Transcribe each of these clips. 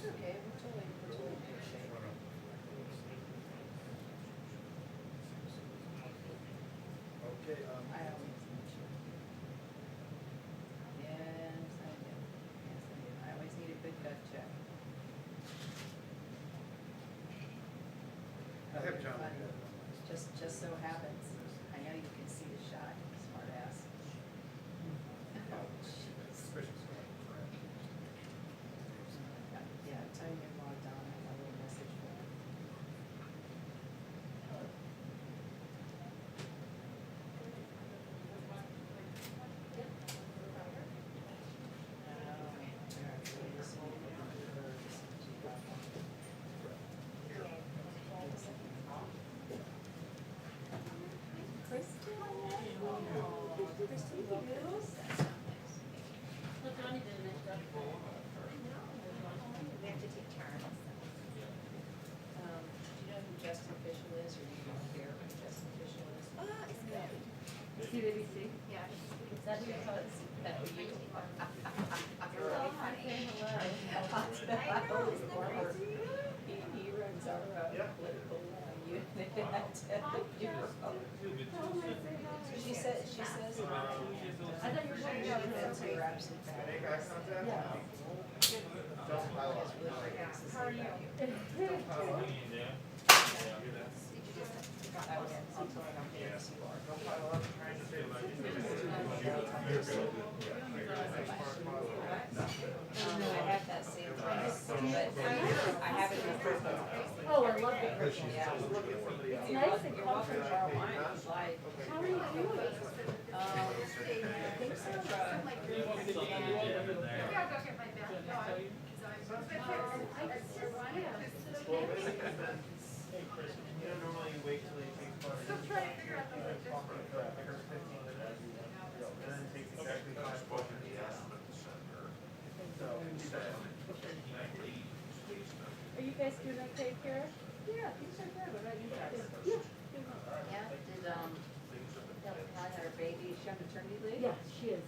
That's okay, we're totally in good shape. Okay, I always need you. Yes, I do. Yes, I do. I always need a good gut check. I have John. Funny. Just so happens, I know you can see the shot, smart ass. Oh, jeez. Yeah, tell you you're logged on, I have a little message for you. We have to take turns. Do you know who Justin Official is, or do you don't care who Justin Official is? It's good. CWC? Yeah. Is that who you call it? That who you? Hello, hi, say hello. I know, isn't that crazy? He runs our political unit. She says, I thought you were talking about that's her. your absent Make ballot. eye contact? Yeah. Don't pile on. How are you? Don't pile on. I'll tell her how famous you are. Don't pile on. Trying to say like. I have that same place, but I have it in purple. Oh, I love the purple. Yeah. It's nice and You're welcome to comfortable. borrow mine if you'd like. How are you doing? I think so. You know, normally you wait till you take part. Still trying to figure out the logistics. And then it takes exactly 5 questions. So, Are you guys doing okay, Kara? Yeah, things are good. What about you guys? Yeah. Yeah, did, Kelly had her baby, is she on maternity leave? Yeah, she is.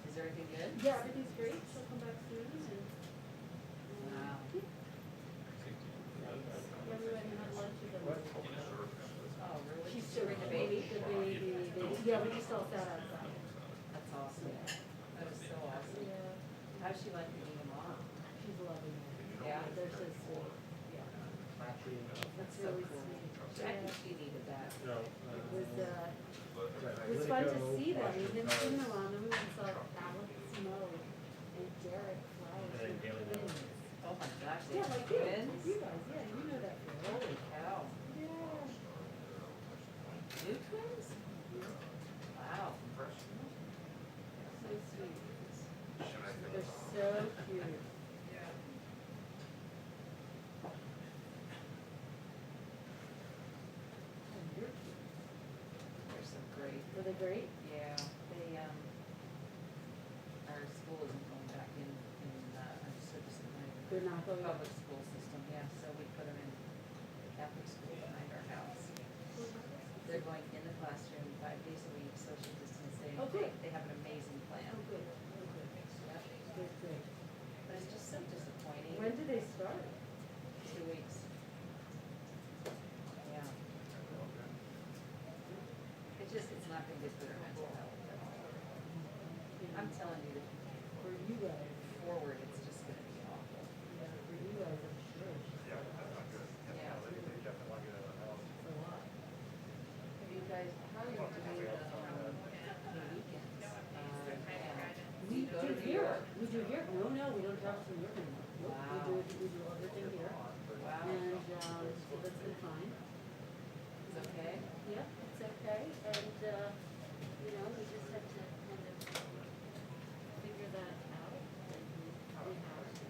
Is everything good? Yeah, everything's great. She'll come back soon and. Wow. Everyone had lunch with them. Oh, really? She's Still still the baby? Yeah, we just all sat outside. That's awesome. That is so awesome. Yeah, How's she like being a mom? she's lovely. Yeah? They're so sweet. Yeah, that's So really cool. sweet. I think she needed that. It was fun to see them. We've been seeing them around. Then we went and saw Alex Snow and Derek Flowers. They're twins. Oh my gosh, they Yeah, have like you. twins? You guys, yeah, you know that. girl. Holy cow. Yeah. New twins? Wow. So sweet. They're so cute. And you're cute. They're so great. Were they great? Yeah, they, our school isn't going back in, I'm service in They're not the going. public school system, yeah, so we put them in Catholic school behind our house. They're going in the classroom 5 days a week, social distancing. Oh, good. They have an amazing plan. Oh, good. Oh, good. Yep. Good, good. But it's just so disappointing. When did they start? 2 weeks. Yeah. It's not gonna be good for their mental health at all. I'm telling you, For you guys. forward, it's just gonna be awful. Yeah, for you guys, I'm sure. Yeah. It's a lot. Have you guys, how are you doing the weekends? We go do to New here. York? We do here. No, no, we don't travel from here anymore. Nope. Wow. We do everything here. Wow. And, that's been fine. It's okay? Yep, it's okay. And, you know, we just have to kind of figure that out. And we probably have to.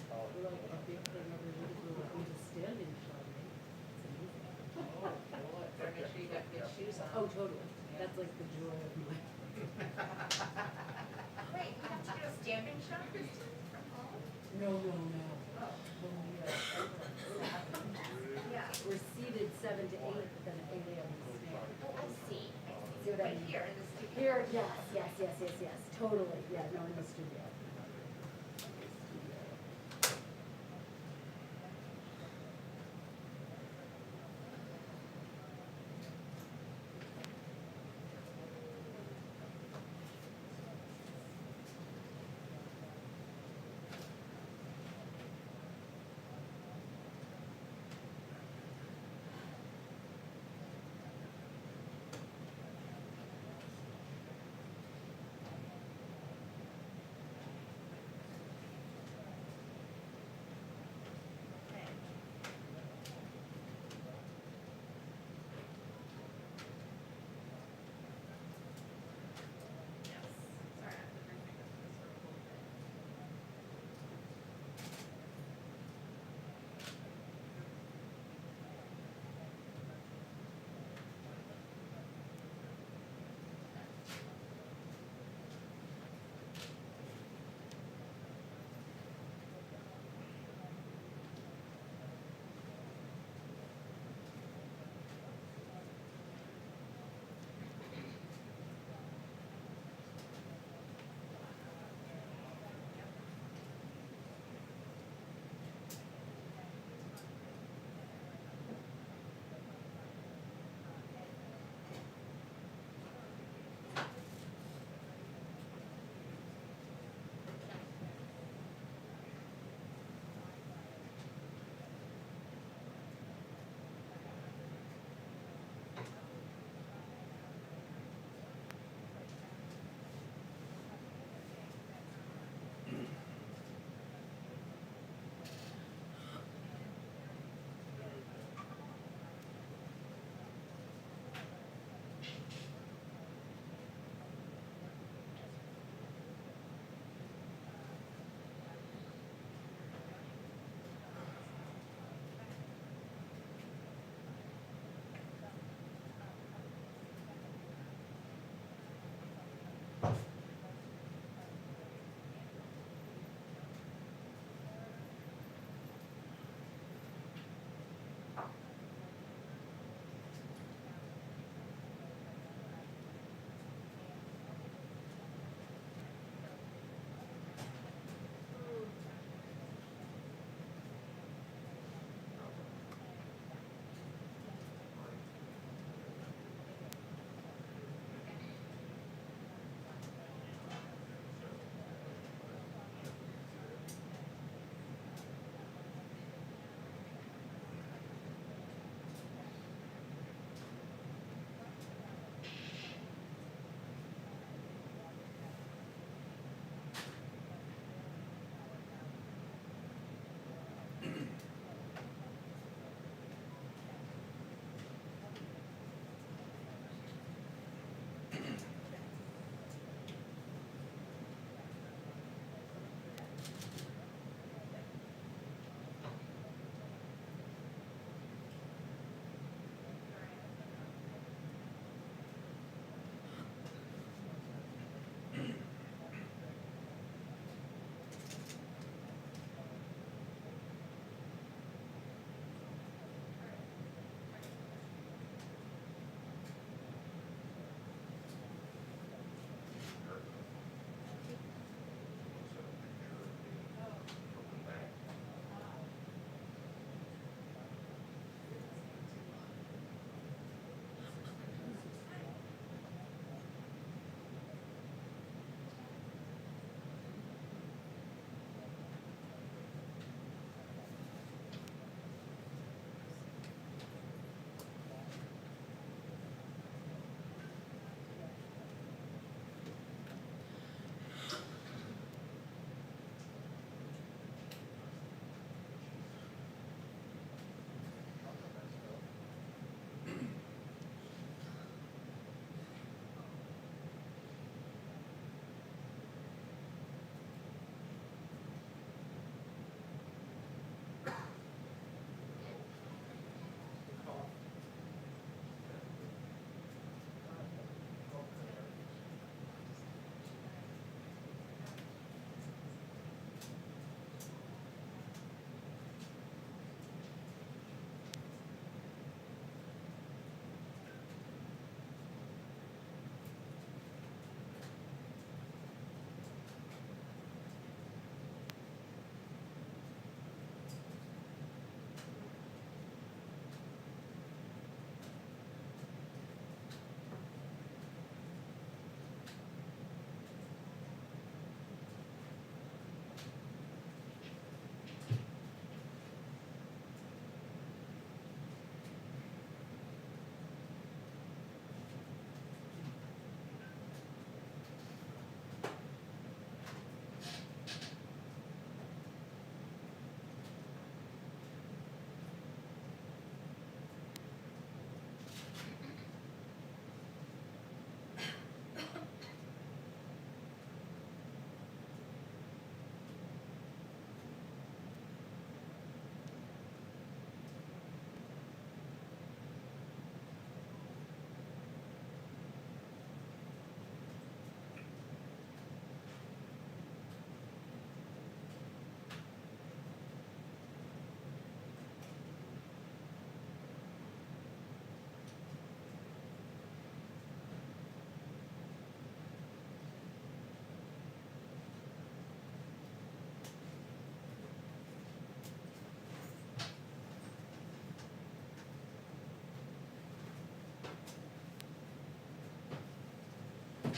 We're like, a big thing every week is we're like, we just stand in Chardonnay. It's amazing. Better make sure you got good shoes on. Oh, totally. That's like the joy of my. Wait, you have to do a standing shot from home? No, no, no. When we are, Yeah. we're seated 7 to 8, but then at 8 a.m. we stand. Oh, I see. See what I Right mean? here in the studio. Here, yes, totally, yeah, no, in the studio.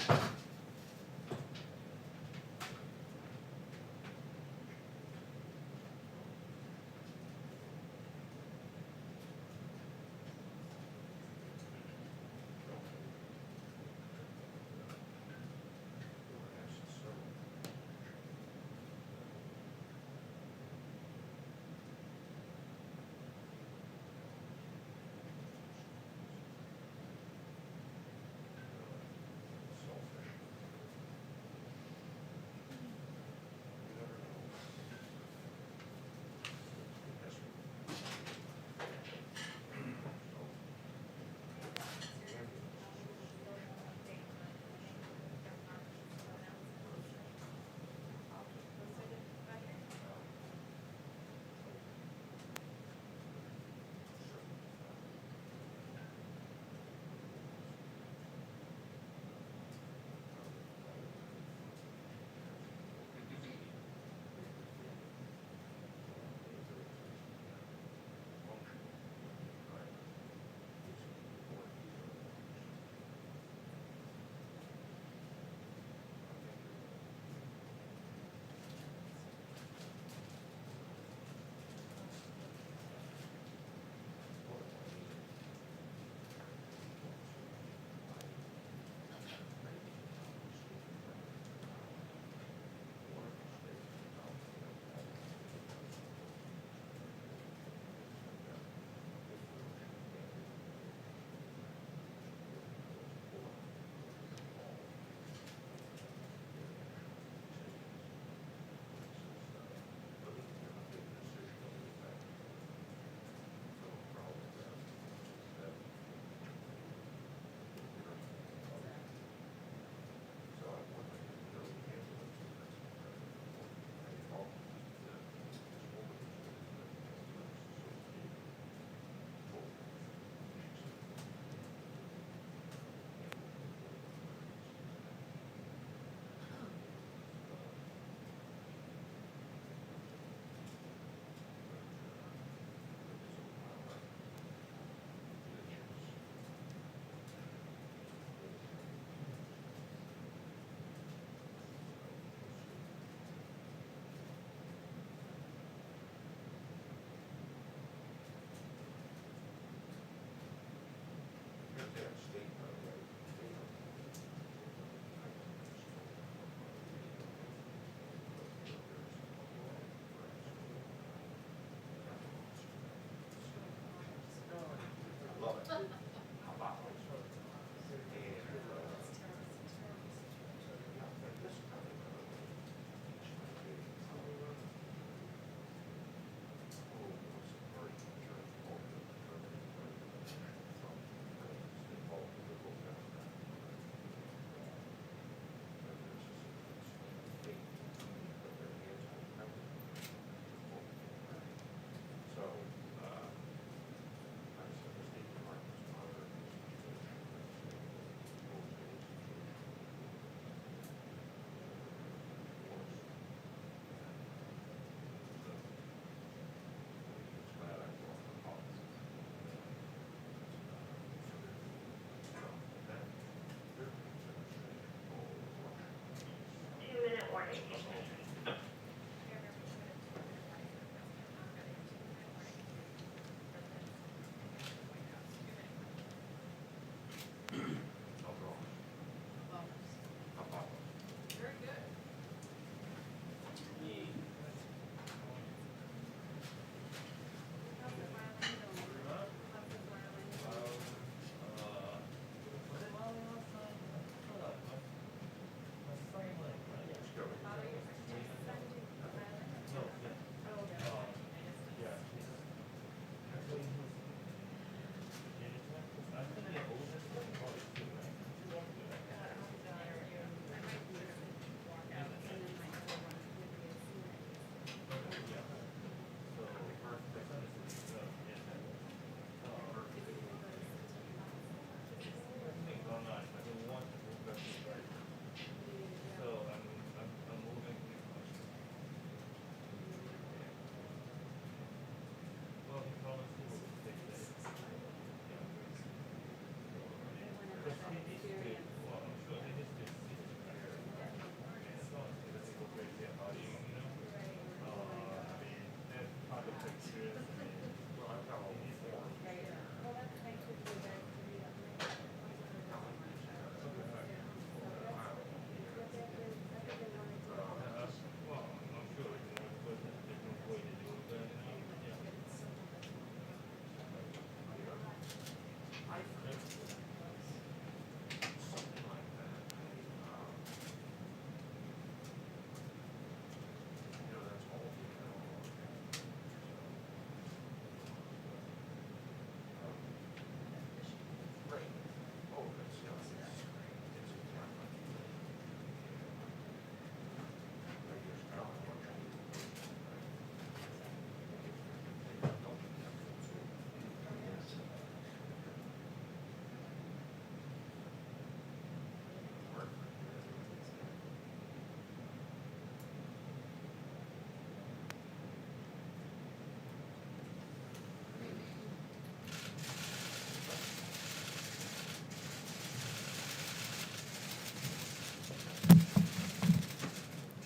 Selfish.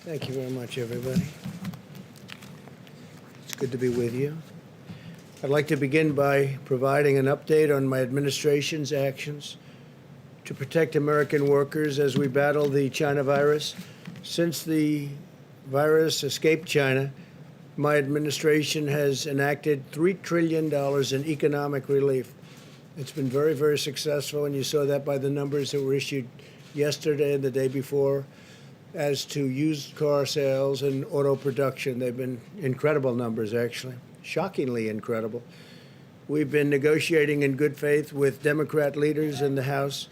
Thank you very much, everybody. It's good to be with you. I'd like to begin by providing an update on my administration's actions to protect American workers as we battle the China virus. Since the virus escaped China, my administration has enacted $3 trillion in economic relief. It's been very, very successful, and you saw that by the numbers that were issued yesterday and the day before as to used car sales and auto production. They've been incredible numbers, actually, shockingly incredible. We've been negotiating in good faith with Democrat leaders in the House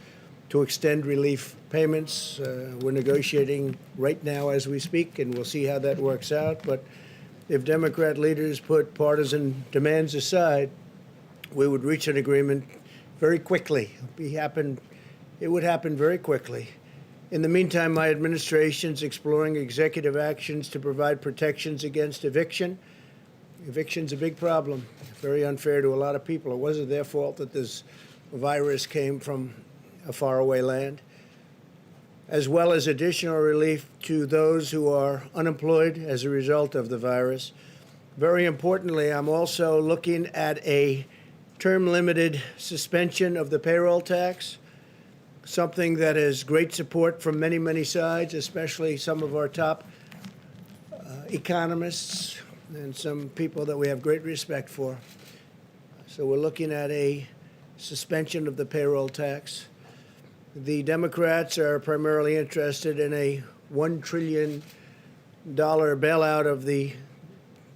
to extend relief payments. We're negotiating right now as we speak, and we'll see how that works out. But if Democrat leaders put partisan demands aside, we would reach an agreement very quickly. It would happen very quickly. In the meantime, my administration is exploring executive actions to provide protections against eviction. Eviction's a big problem, very unfair to a lot of people. It wasn't their fault that this virus came from a faraway land, as well as additional relief to those who are unemployed as a result of the virus. Very importantly, I'm also looking at a term-limited suspension of the payroll tax, something that has great support from many, many sides, especially some of our top economists and some people that we have great respect for. So we're looking at a suspension of the payroll tax. The Democrats are primarily interested in a $1 trillion bailout of the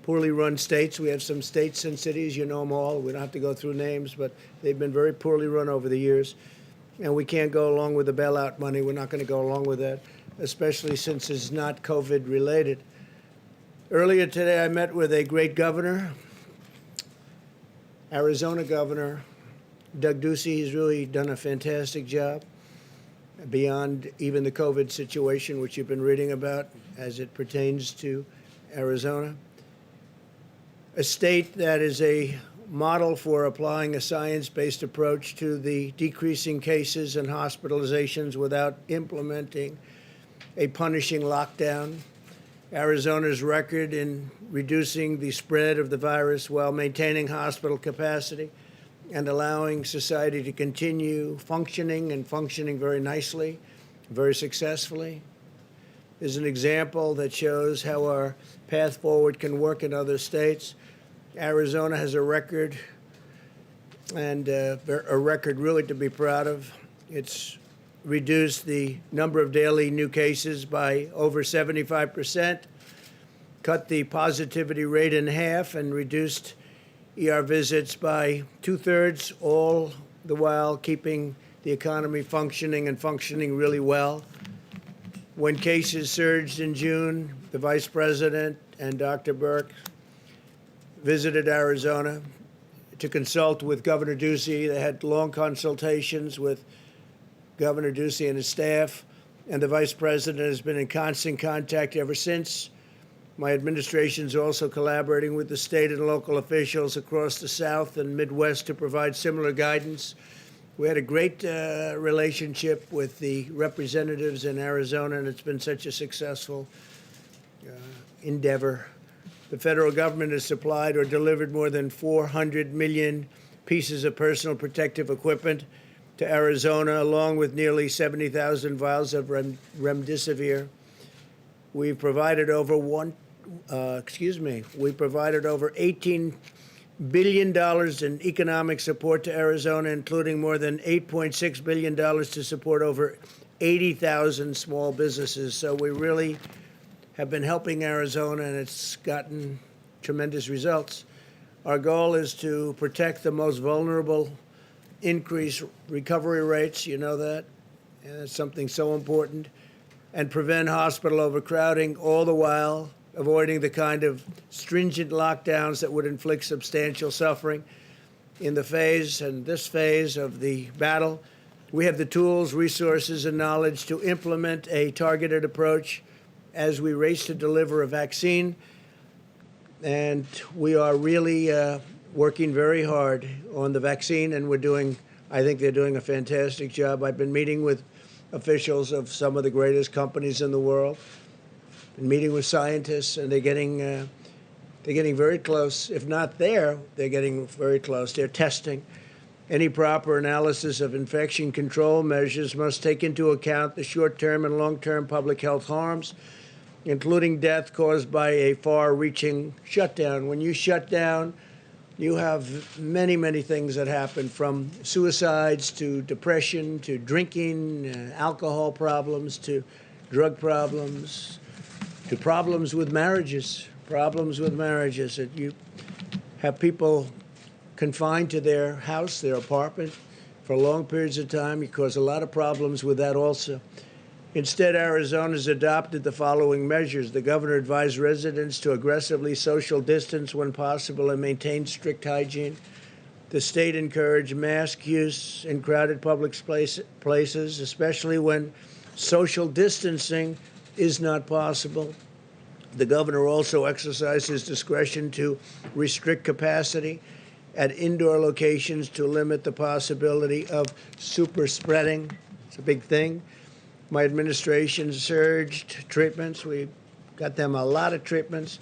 poorly run states. We have some states and cities, you know them all. We don't have to go through names, but they've been very poorly run over the years. And we can't go along with the bailout money. We're not going to go along with that, especially since it's not COVID related. Earlier today, I met with a great governor, Arizona Governor Doug Ducey. He's really done a fantastic job beyond even the COVID situation, which you've been reading about as it pertains to Arizona. A state that is a model for applying a science-based approach to the decreasing cases and hospitalizations without implementing a punishing lockdown. Arizona's record in reducing the spread of the virus while maintaining hospital capacity and allowing society to continue functioning and functioning very nicely, very successfully, is an example that shows how our path forward can work in other states. Arizona has a record, and a record really to be proud of. It's reduced the number of daily new cases by over 75%, cut the positivity rate in half, and reduced ER visits by 2/3, all the while keeping the economy functioning and functioning really well. When cases surged in June, the Vice President and Dr. Burke visited Arizona to consult with Governor Ducey. They had long consultations with Governor Ducey and his staff, and the Vice President has been in constant contact ever since. My administration is also collaborating with the state and local officials across the South and Midwest to provide similar guidance. We had a great relationship with the representatives in Arizona, and it's been such a successful endeavor. The federal government has supplied or delivered more than 400 million pieces of personal protective equipment to Arizona, along with nearly 70,000 vials of remdesivir. We've provided over $18 billion in economic support to Arizona, including more than $8.6 billion to support over 80,000 small businesses. So we really have been helping Arizona, and it's gotten tremendous results. Our goal is to protect the most vulnerable, increase recovery rates, you know that, and it's something so important, and prevent hospital overcrowding, all the while avoiding the kind of stringent lockdowns that would inflict substantial suffering. In this phase of the battle, we have the tools, resources, and knowledge to implement a targeted approach as we race to deliver a vaccine. And we are really working very hard on the vaccine, and I think they're doing a fantastic job. I've been meeting with officials of some of the greatest companies in the world, been meeting with scientists, and they're getting very close. If not there, they're getting very close. They're testing. Any proper analysis of infection control measures must take into account the short-term and long-term public health harms, including death caused by a far-reaching shutdown. When you shut down, you have many, many things that happen, from suicides to depression to drinking, alcohol problems to drug problems to problems with marriages. That you have people confined to their house, their apartment, for long periods of time. You cause a lot of problems with that also. Instead, Arizona has adopted the following measures. The governor advised residents to aggressively social distance when possible and maintain strict hygiene. The state encouraged mask use in crowded public places, especially when social distancing is not possible. The governor also exercised his discretion to restrict capacity at indoor locations to limit the possibility of super spreading. It's a big thing. My administration surged treatments. We got them a lot of treatments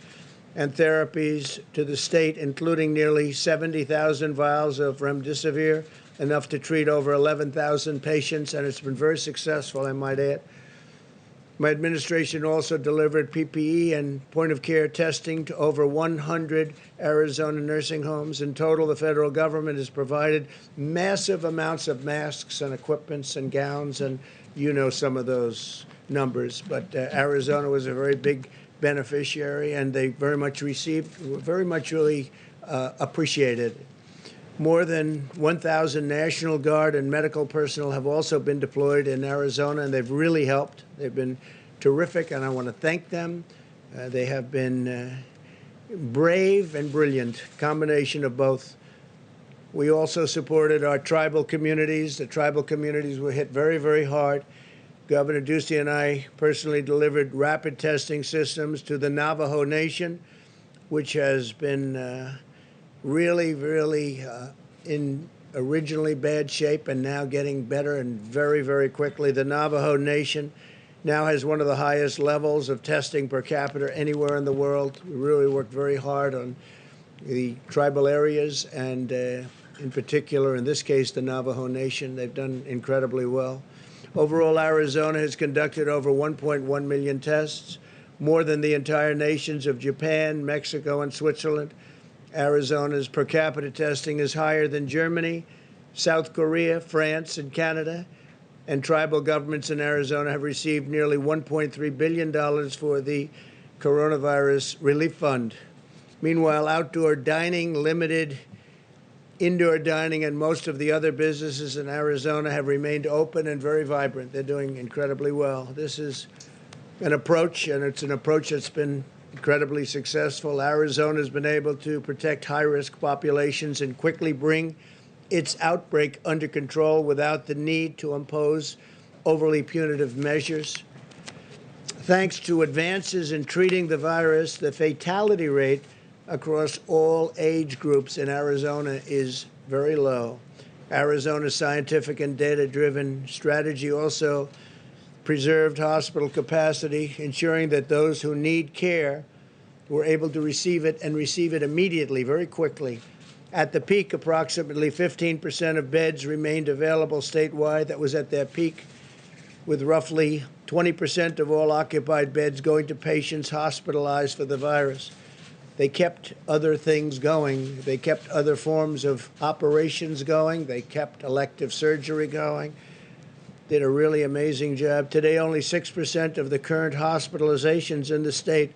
and therapies to the state, including nearly 70,000 vials of remdesivir, enough to treat over 11,000 patients, and it's been very successful, I might add. My administration also delivered PPE and point-of-care testing to over 100 Arizona nursing homes. In total, the federal government has provided massive amounts of masks and equipments and gowns, and you know some of those numbers. But Arizona was a very big beneficiary, and they very much really appreciated it. More than 1,000 National Guard and medical personnel have also been deployed in Arizona, and they've really helped. They've been terrific, and I want to thank them. They have been brave and brilliant, combination of both. We also supported our tribal communities. The tribal communities were hit very, very hard. Governor Ducey and I personally delivered rapid testing systems to the Navajo Nation, which has been really in originally bad shape and now getting better and very, very quickly. The Navajo Nation now has one of the highest levels of testing per capita anywhere in the world. We really worked very hard on the tribal areas and in particular, in this case, the Navajo Nation. They've done incredibly well. Overall, Arizona has conducted over 1.1 million tests, more than the entire nations of Japan, Mexico, and Switzerland. Arizona's per capita testing is higher than Germany, South Korea, France, and Canada. And tribal governments in Arizona have received nearly $1.3 billion for the Coronavirus Relief Fund. Meanwhile, outdoor dining, limited indoor dining, and most of the other businesses in Arizona have remained open and very vibrant. They're doing incredibly well. This is an approach, and it's an approach that's been incredibly successful. Arizona has been able to protect high-risk populations and quickly bring its outbreak under control without the need to impose overly punitive measures. Thanks to advances in treating the virus, the fatality rate across all age groups in Arizona is very low. Arizona's scientific and data-driven strategy also preserved hospital capacity, ensuring that those who need care were able to receive it and receive it immediately, very quickly. At the peak, approximately 15% of beds remained available statewide. That was at their peak, with roughly 20% of all occupied beds going to patients hospitalized for the virus. They kept other things going. They kept other forms of operations going. They kept elective surgery going. Did a really amazing job. Today, only 6% of the current hospitalizations in the state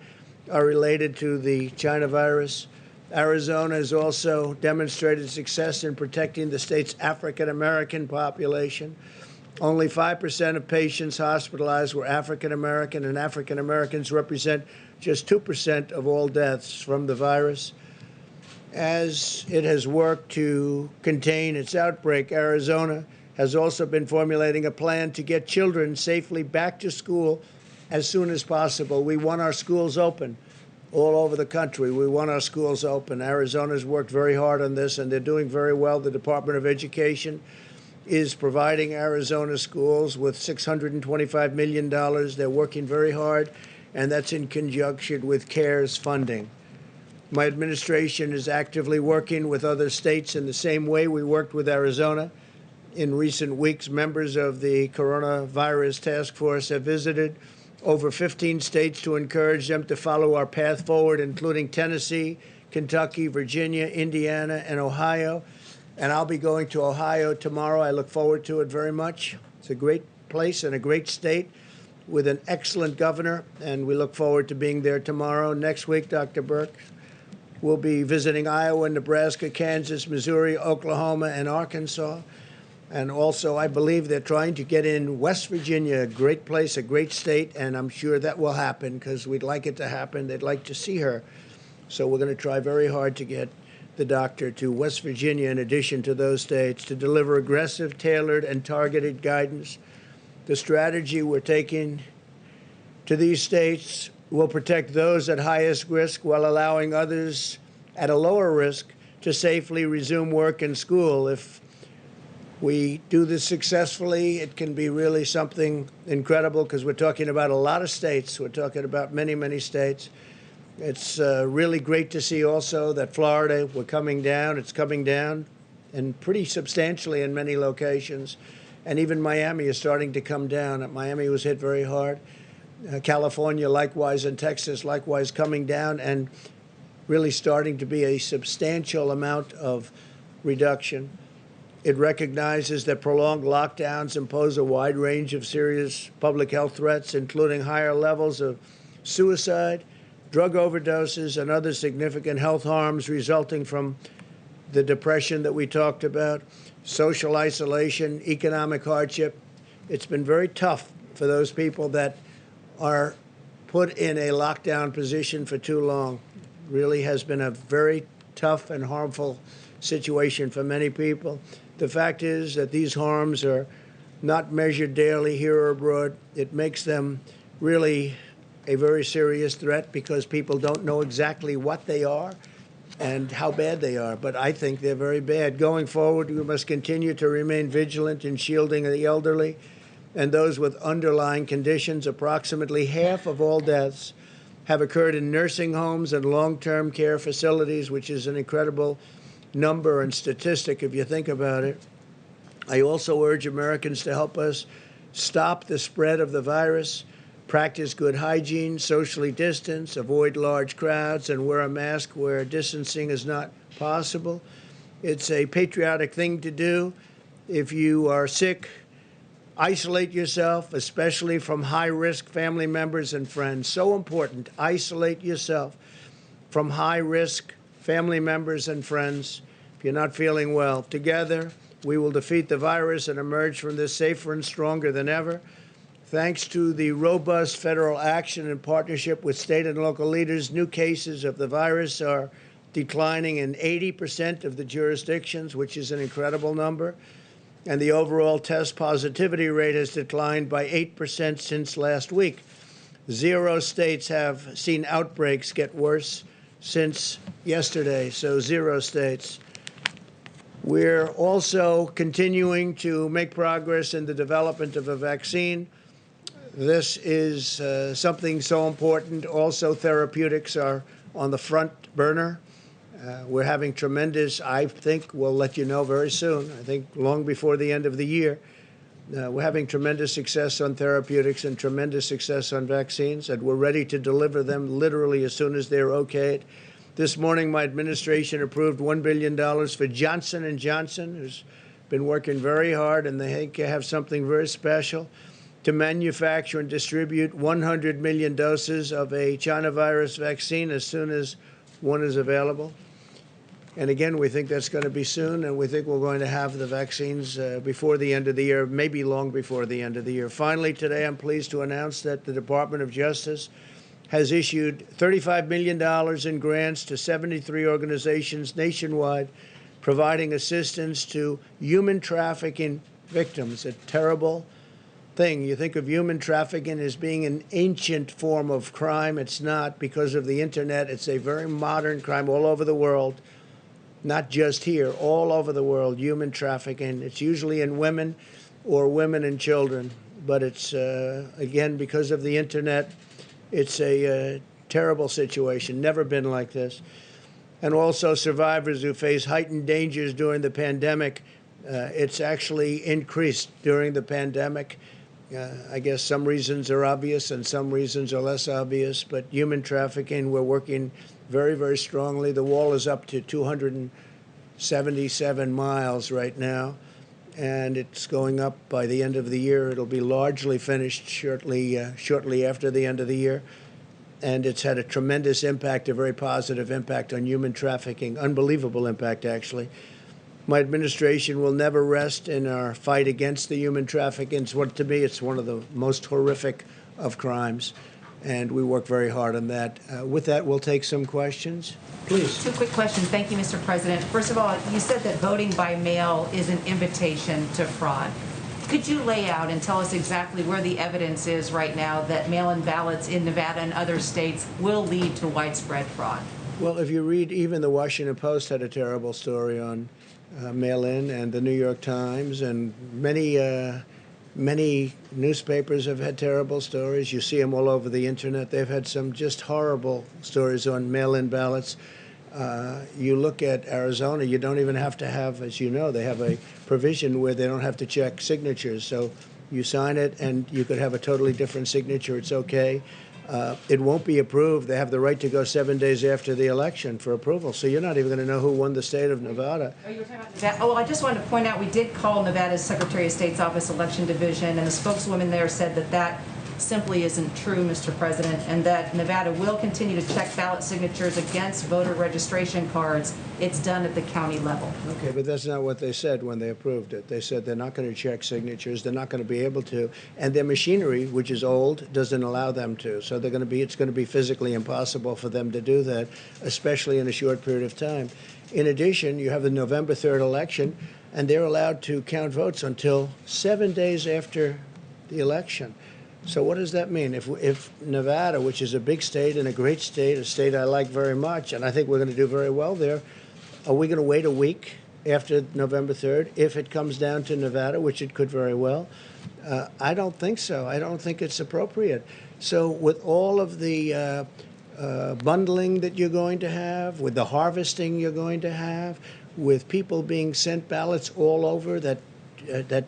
are related to the China virus. Arizona has also demonstrated success in protecting the state's African-American population. Only 5% of patients hospitalized were African-American, and African-Americans represent just 2% of all deaths from the virus. As it has worked to contain its outbreak, Arizona has also been formulating a plan to get children safely back to school as soon as possible. We want our schools open all over the country. We want our schools open. Arizona's worked very hard on this, and they're doing very well. The Department of Education is providing Arizona schools with $625 million. They're working very hard and that's in conjunction with CARES funding. My administration is actively working with other states in the same way we worked with Arizona. In recent weeks, members of the coronavirus task force have visited over 15 states to encourage them to follow our path forward, including Tennessee, Kentucky, Virginia, Indiana, and Ohio. And I'll be going to Ohio tomorrow. I look forward to it very much. It's a great place and a great state with an excellent governor, and we look forward to being there tomorrow. Next week, Dr. Burke, we'll be visiting Iowa, Nebraska, Kansas, Missouri, Oklahoma, and Arkansas. And also, I believe they're trying to get in West Virginia, a great place, a great state, and I'm sure that will happen because we'd like it to happen. They'd like to see her. So we're going to try very hard to get the doctor to West Virginia in addition to those states to deliver aggressive, tailored, and targeted guidance. The strategy we're taking to these states will protect those at highest risk while allowing others at a lower risk to safely resume work and school. If we do this successfully, it can be really something incredible because we're talking about a lot of states. We're talking about many, many states. It's really great to see also that Florida, we're coming down. It's coming down and pretty substantially in many locations. And even Miami is starting to come down. Miami was hit very hard. California likewise, and Texas likewise coming down and really starting to be a substantial amount of reduction. It recognizes that prolonged lockdowns impose a wide range of serious public health threats, including higher levels of suicide, drug overdoses, and other significant health harms resulting from the depression that we talked about, social isolation, economic hardship. It's been very tough for those people that are put in a lockdown position for too long. Really has been a very tough and harmful situation for many people. The fact is that these harms are not measured daily here or abroad. It makes them really a very serious threat because people don't know exactly what they are and how bad they are. But I think they're very bad. Going forward, we must continue to remain vigilant in shielding the elderly and those with underlying conditions. Approximately half of all deaths have occurred in nursing homes and long-term care facilities, which is an incredible number and statistic if you think about it. I also urge Americans to help us stop the spread of the virus, practice good hygiene, socially distance, avoid large crowds, and wear a mask where distancing is not possible. It's a patriotic thing to do. If you are sick, isolate yourself, especially from high-risk family members and friends. So important. Isolate yourself from high-risk family members and friends if you're not feeling well. Together, we will defeat the virus and emerge from this safer and stronger than ever. Thanks to the robust federal action in partnership with state and local leaders, new cases of the virus are declining in 80% of the jurisdictions, which is an incredible number. And the overall test positivity rate has declined by 8% since last week. 0 states have seen outbreaks get worse since yesterday, so 0 states. We're also continuing to make progress in the development of a vaccine. This is something so important. Also, therapeutics are on the front burner. We're having tremendous, I think we'll let you know very soon, I think long before the end of the year. We're having tremendous success on therapeutics and tremendous success on vaccines, and we're ready to deliver them literally as soon as they're okayed. This morning, my administration approved $1 billion for Johnson & Johnson, who's been working very hard, and they have something very special to manufacture and distribute 100 million doses of a China virus vaccine as soon as one is available. And again, we think that's going to be soon, and we think we're going to have the vaccines before the end of the year, maybe long before the end of the year. Finally, today, I'm pleased to announce that the Department of Justice has issued $35 million in grants to 73 organizations nationwide, providing assistance to human trafficking victims, a terrible thing. You think of human trafficking as being an ancient form of crime. It's not. Because of the internet, it's a very modern crime all over the world, not just here, all over the world, human trafficking. It's usually in women or women and children, but it's, again, because of the internet, It's a terrible situation, never been like this. And also survivors who face heightened dangers during the pandemic. It's actually increased during the pandemic. I guess some reasons are obvious and some reasons are less obvious, but human trafficking, we're working very, very strongly. The wall is up to 277 miles right now, and it's going up by the end of the year. It'll be largely finished shortly after the end of the year. And it's had a tremendous impact, a very positive impact on human trafficking, unbelievable impact, actually. My administration will never rest in our fight against the human trafficking. To me, it's one of the most horrific of crimes, and we work very hard on that. With that, we'll take some questions. Please. Two quick questions. Thank you, Mr. President. First of all, you said that voting by mail is an invitation to fraud. Could you lay out and tell us exactly where the evidence is right now that mail-in ballots in Nevada and other states will lead to widespread fraud? Well, if you read, even the Washington Post had a terrible story on mail-in, and the New York Times, and many newspapers have had terrible stories. You see them all over the internet. They've had some just horrible stories on mail-in ballots. You look at Arizona, you don't even have to have, as you know, they have a provision where they don't have to check signatures. So you sign it and you could have a totally different signature. It's okay. It won't be approved. They have the right to go 7 days after the election for approval. So you're not even going to know who won the state of Nevada. Oh, you were talking about Nevada. Oh, I just wanted to point out, we did call Nevada's Secretary of State's Office Election Division, and the spokeswoman there said that that simply isn't true, Mr. President, and that Nevada will continue to check ballot signatures against voter registration cards. It's done at the county level. Okay, but that's not what they said when they approved it. They said they're not going to check signatures. They're not going to be able to, and their machinery, which is old, doesn't allow them to. So it's going to be physically impossible for them to do that, especially in a short period of time. In addition, you have the November 3rd election, and they're allowed to count votes until 7 days after the election. So what does that mean? If Nevada, which is a big state and a great state, a state I like very much, and I think we're going to do very well there, are we going to wait a week after November 3rd if it comes down to Nevada, which it could very well? I don't think so. I don't think it's appropriate. So with all of the bundling that you're going to have, with the harvesting you're going to have, with people being sent ballots all over that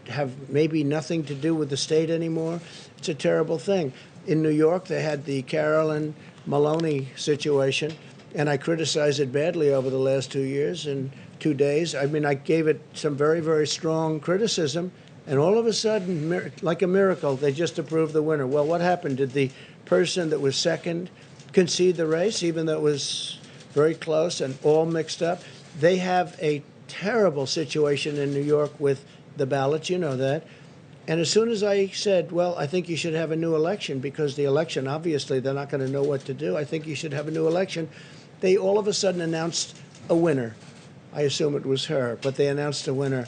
have maybe nothing to do with the state anymore, it's a terrible thing. In New York, they had the Carolyn Maloney situation, and I criticized it badly over the last 2 years and 2 days. I mean, I gave it some very, very strong criticism, and all of a sudden, like a miracle, they just approved the winner. Well, what happened? Did the person that was second concede the race, even though it was very close and all mixed up? They have a terrible situation in New York with the ballots, you know that. And as soon as I said, well, I think you should have a new election, because the election, obviously, they're not going to know what to do. I think you should have a new election. They all of a sudden announced a winner. I assume it was her, but they announced a winner.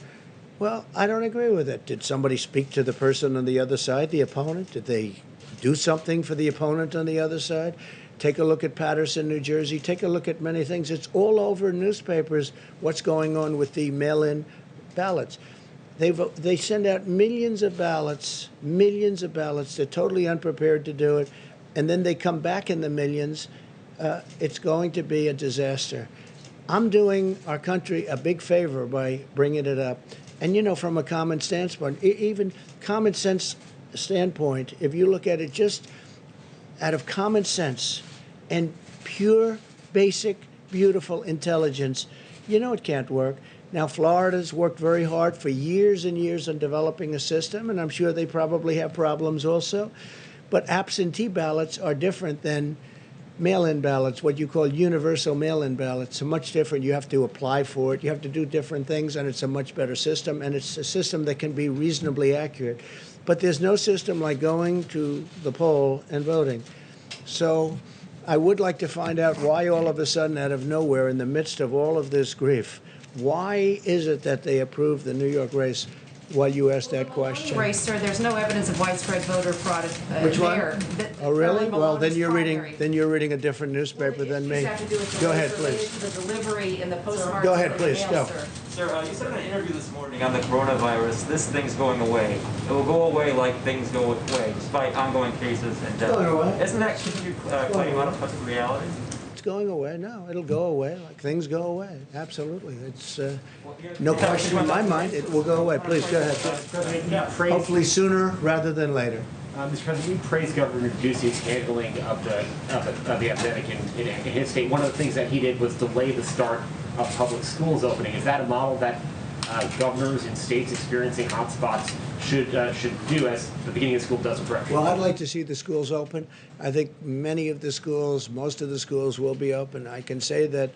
Well, I don't agree with it. Did somebody speak to the person on the other side, the opponent? Did they do something for the opponent on the other side? Take a look at Paterson, New Jersey. Take a look at many things. It's all over newspapers what's going on with the mail-in ballots. They send out millions of ballots. They're totally unprepared to do it. And then they come back in the millions. It's going to be a disaster. I'm doing our country a big favor by bringing it up. And, you know, from a common standpoint, even common sense standpoint, if you look at it just out of common sense and pure, basic, beautiful intelligence, you know it can't work. Now, Florida's worked very hard for years and years on developing a system, and I'm sure they probably have problems also. But absentee ballots are different than mail-in ballots, what you call universal mail-in ballots. Are much different. You have to apply for it. You have to do different things, and it's a much better system, and it's a system that can be reasonably accurate. But there's no system like going to the poll and voting. So I would like to find out why all of a sudden, out of nowhere, in the midst of all of this grief, why is it that they approved the New York race while you ask that question. Race, sir, there's no evidence of widespread voter fraud Which one? there. Oh, really? Early Well, then Maloney's you're reading, primary. then you're reading a different newspaper than me. Issues have to do with the Go ahead, race related please. to the delivery and the postmark. Go ahead, of the please, mail, go. sir. Sir, you said in an interview this morning on the coronavirus, this thing's going away. It will go away like things go away, despite ongoing cases and deaths. Going away. Isn't that continued claim out of touch with reality? It's going away. No, it'll go away like things go away. Absolutely. It's no question in my mind. It will go away. Please, go ahead. President, you praised, Hopefully sooner rather than later. Mr. President, you praised Governor Ducey's handling of the epidemic in his state. One of the things that he did was delay the start of public schools opening. Is that a model that governors in states experiencing hotspots should do as the beginning of school does with refugees? Well, I'd like to see the schools open. I think many of the schools, most of the schools will be open. I can say that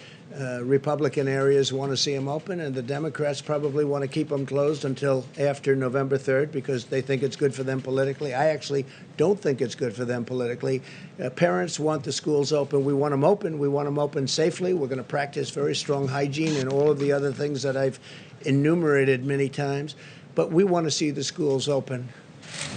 Republican areas want to see them open, and the Democrats probably want to keep them closed until after November 3rd because they think it's good for them politically. I actually don't think it's good for them politically. Parents want the schools open. We want them open. We want them open safely. We're going to practice very strong hygiene and all of the other things that I've enumerated many times. But we want to see the schools open.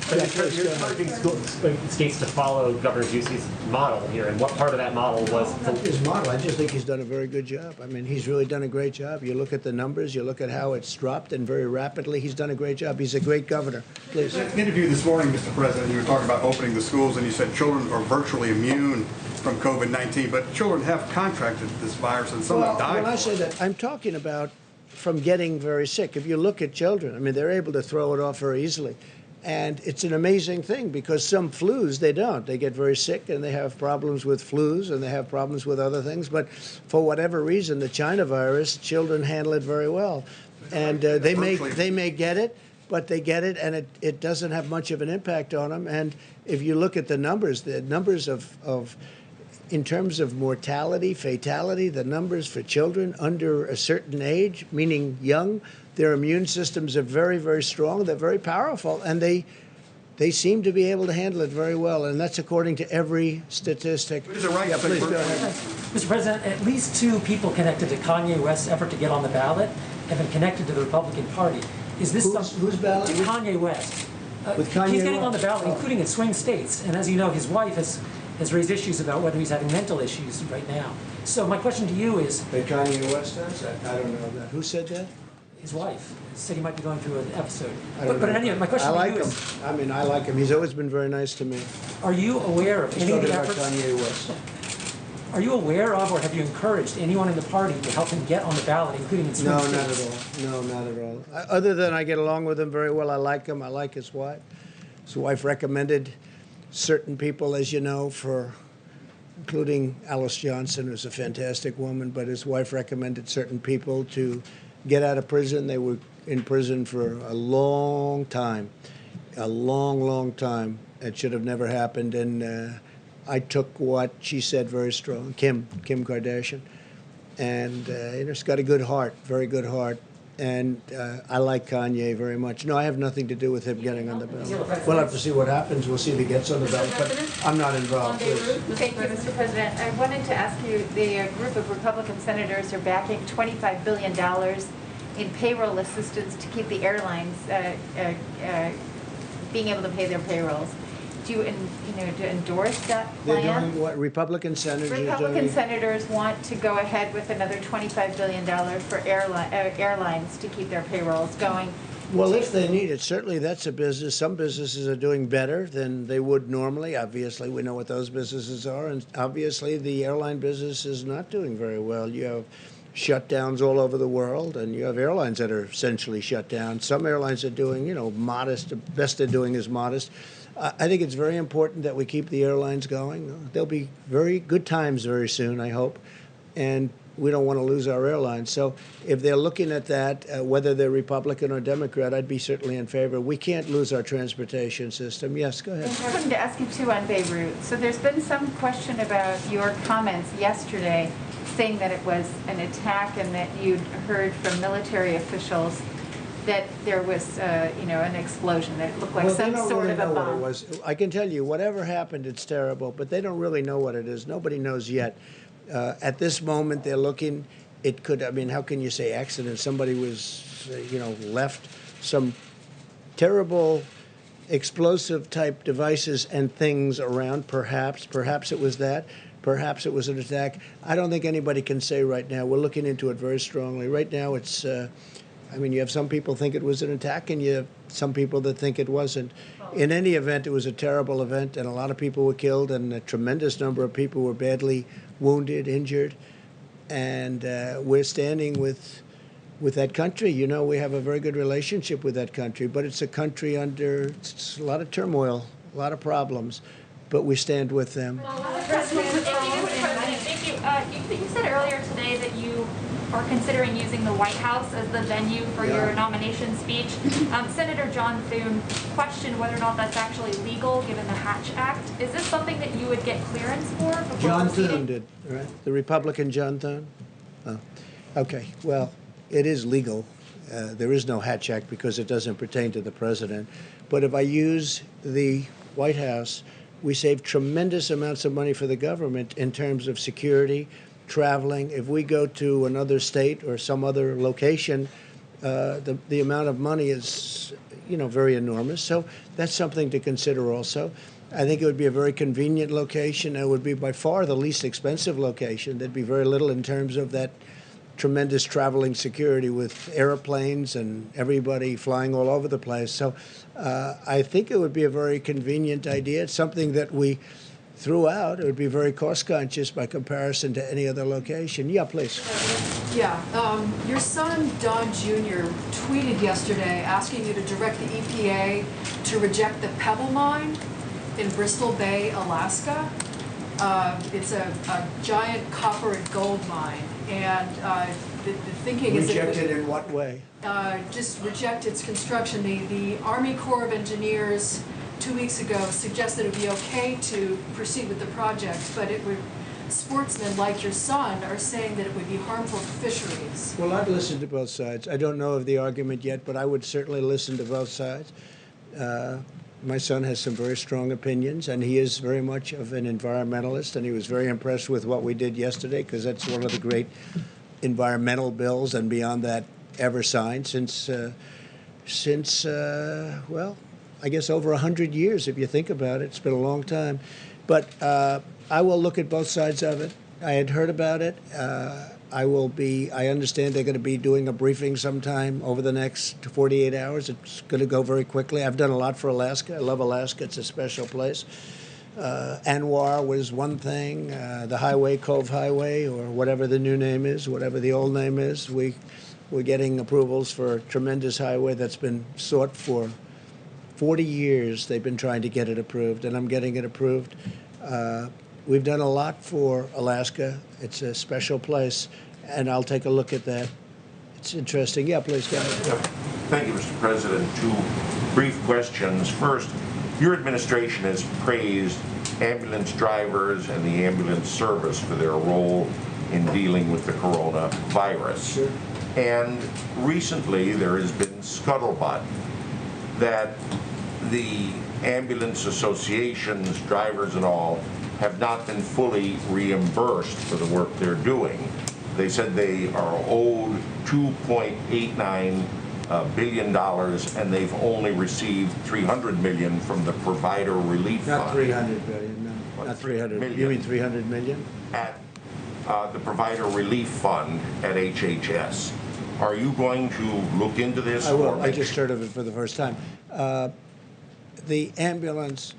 Yeah, please, You're go ahead. encouraging states to follow Governor Ducey's model here, and what part of that model was His model, I just think he's done a very good job. I mean, he's really done a great job. You look at the numbers, you look at how it's dropped, and very rapidly, he's done a great job. He's a great governor. Please. In an interview this morning, Mr. President, you were talking about opening the schools, and you said children are virtually immune from COVID-19, but children have contracted this virus, and some have died. When I say that, I'm talking about from getting very sick. If you look at children, I mean, they're able to throw it off very easily. And it's an amazing thing because some flus, they don't. They get very sick and they have problems with flus and they have problems with other things. But for whatever reason, the China virus, children handle it very well. And they may get it, but they get it and it doesn't have much of an impact on them. And if you look at the numbers of in terms of mortality, fatality, the numbers for children under a certain age, meaning young, their immune systems are very, very strong. They're very powerful, and they seem to be able to handle it very well. And that's according to every statistic. Is it right? Yeah, please go ahead. Mr. President, at least two people connected to Kanye West's effort to get on the ballot have been connected to the Republican Party. Is this Whose ballot? To Kanye West. With Kanye He's getting on the West? ballot, including in swing states. And as you know, his wife has raised issues about whether he's having mental issues right now. So my question to you is, That Kanye West does? I don't know that. Who said that? his wife said he might be going through an episode. I don't But know. anyway, my question I to like you him. is, I mean, I like him. He's always been very nice to me. are you aware of any of Talking the about efforts? Kanye West. Are you aware of or have you encouraged anyone in the party to help him get on the ballot, including in swing No, states? not at all. No, not at all. Other than I get along with him very well. I like him. I like his wife. His wife recommended certain people, as you know, including Alice Johnson, who's a fantastic woman, but his wife recommended certain people to get out of prison. They were in prison for a long time, a long, long time. It should have never happened. And I took what she said very strong, Kim Kardashian. And she's got a good heart, very good heart. And I like Kanye very much. No, I have nothing to do with him getting on the ballot. We'll have to see what happens. We'll see if he gets on the ballot. But I'm not involved. Please. Thank you, Mr. President. I wanted to ask you, the group of Republican senators are backing $25 billion in payroll assistance to keep the airlines being able to pay their payrolls. Do you, to endorse that They're plan? doing what Republican senators are Republican doing. senators want to go ahead with another $25 billion for airlines to keep their payrolls going. Well, if they need it, certainly that's a business. Some businesses are doing better than they would normally. Obviously, we know what those businesses are. And obviously, the airline business is not doing very well. You have shutdowns all over the world, and you have airlines that are essentially shut down. Some airlines are doing, modest. The best they're doing is modest. I think it's very important that we keep the airlines going. There'll be very good times very soon, I hope, and we don't want to lose our airlines. So if they're looking at that, whether they're Republican or Democrat, I'd be certainly in favor. We can't lose our transportation system. Yes, go ahead. I wanted to ask you too on Beirut. So there's been some question about your comments yesterday saying that it was an attack and that you'd heard from military officials that there was, an explosion, that it looked like some sort of a bomb. What it was. I can tell you, whatever happened, it's terrible, but they don't really know what it is. Nobody knows yet. At this moment, they're looking. It could, how can you say accident? Somebody was, left some terrible explosive type devices and things around, perhaps it was that, perhaps it was an attack. I don't think anybody can say right now. We're looking into it very strongly. Right now it's, I mean, you have some people think it was an attack and you have some people that think it wasn't. In any event, it was a terrible event and a lot of people were killed and a tremendous number of people were badly wounded, injured, and we're standing with that country. You know, we have a very good relationship with that country, but it's a country under it's a lot of turmoil, a lot of problems, but we stand with them. Thank you. You said earlier today that you are considering using the White House as the venue for your nomination speech. Senator John Thune questioned whether or not that's actually legal given the Hatch Act. Is this something that you would get clearance for before John proceeding? Thune did, right? The Republican John Thune? Oh, okay. Well, it is legal. There is no Hatch Act because it doesn't pertain to the president. But if I use the White House, we save tremendous amounts of money for the government in terms of security, traveling. If we go to another state or some other location, the amount of money is, you know, very enormous. So that's something to consider also. I think it would be a very convenient location. It would be by far the least expensive location. There'd be very little in terms of that tremendous traveling security with airplanes and everybody flying all over the place. So I think it would be a very convenient idea. It's something that we threw out. It would be very cost conscious by comparison to any other location. Yeah, please. Yeah, your son, Don Jr., tweeted yesterday asking you to direct the EPA to reject the Pebble Mine in Bristol Bay, Alaska. It's a giant copper and gold mine, and the thinking is that Rejected in what way? just reject its construction. The Army Corps of Engineers 2 weeks ago suggested it would be okay to proceed with the project, but it would. Sportsmen like your son are saying that it would be harmful to fisheries. Well, I'd listen to both sides. I don't know of the argument yet, but I would certainly listen to both sides. My son has some very strong opinions, and he is very much of an environmentalist, and he was very impressed with what we did yesterday, because that's one of the great environmental bills, and beyond that, ever signed since well, I guess over 100 years, if you think about it. It's been a long time. But I will look at both sides of it. I had heard about it. I understand they're going to be doing a briefing sometime over the next 48 hours. It's going to go very quickly. I've done a lot for Alaska. I love Alaska. It's a special place. Anwar was one thing. The highway, Cove Highway, or whatever the new name is, whatever the old name is. We're getting approvals for a tremendous highway that's been sought for 40 years. They've been trying to get it approved, and I'm getting it approved. We've done a lot for Alaska. It's a special place, and I'll take a look at that. It's interesting. Yeah, please go ahead. Thank you, Mr. President. Two brief questions. First, your administration has praised ambulance drivers and the ambulance service for their role in dealing with the coronavirus. Sure. And recently there has been scuttlebutt that the ambulance associations, drivers and all, have not been fully reimbursed for the work they're doing. They said they are owed $2.89 billion, and they've only received $300 million from the Provider Relief Fund. Not 300 billion, no. What? Not 300. Million. You mean 300 million? At the Provider Relief Fund at HHS. Are you going to look into this? I will. or I make just heard of it for the first time. The ambulance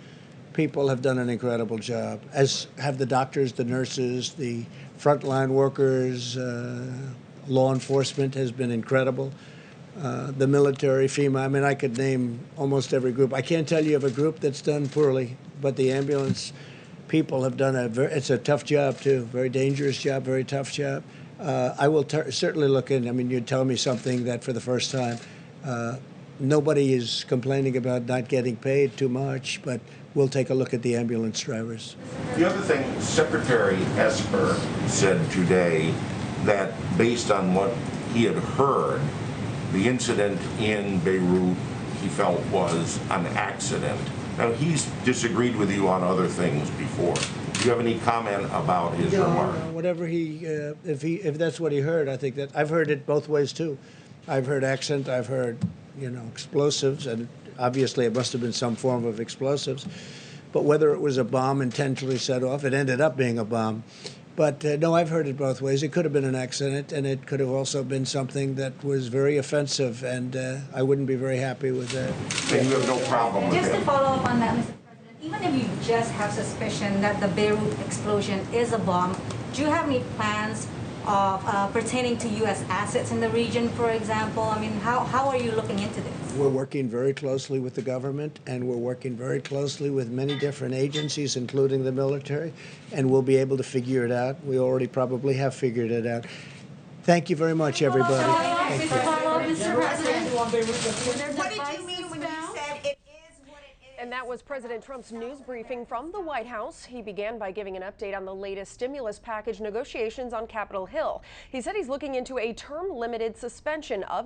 people have done an incredible job, as have the doctors, the nurses, the frontline workers. Law enforcement has been incredible. The military, FEMA. I mean, I could name almost every group. I can't tell you of a group that's done poorly, but the ambulance people have done it's a tough job too, very dangerous job, very tough job. I will certainly look in. I mean, you're telling me something that for the first time, nobody is complaining about not getting paid too much, but we'll take a look at the ambulance drivers. The other thing, Secretary Esper said today that based on what he had heard, the incident in Beirut he felt was an accident. Now, he's disagreed with you on other things before. Do you have any comment about his remark? Whatever if that's what he heard, I think that I've heard it both ways too. I've heard accent, I've heard, explosives, and Obviously, it must have been some form of explosives. But whether it was a bomb intentionally set off, it ended up being a bomb. But no, I've heard it both ways. It could have been an accident, and it could have also been something that was very offensive, and I wouldn't be very happy with that. And you have no problem with Just to it. follow up on that, Mr. President, even if you just have suspicion that the Beirut explosion is a bomb, do you have any plans of pertaining to U.S. assets in the region, for example? I mean, how are you looking into this? We're working very closely with the government, and we're working very closely with many different agencies, including the military, and we'll be able to figure it out. We already probably have figured it out. Thank you very much, everybody. Thank you. Mr. President. What did you mean when you said it is what it is? And that was President Trump's news briefing from the White House. He began by giving an update on the latest stimulus package negotiations on Capitol Hill. He said he's looking into a term-limited suspension of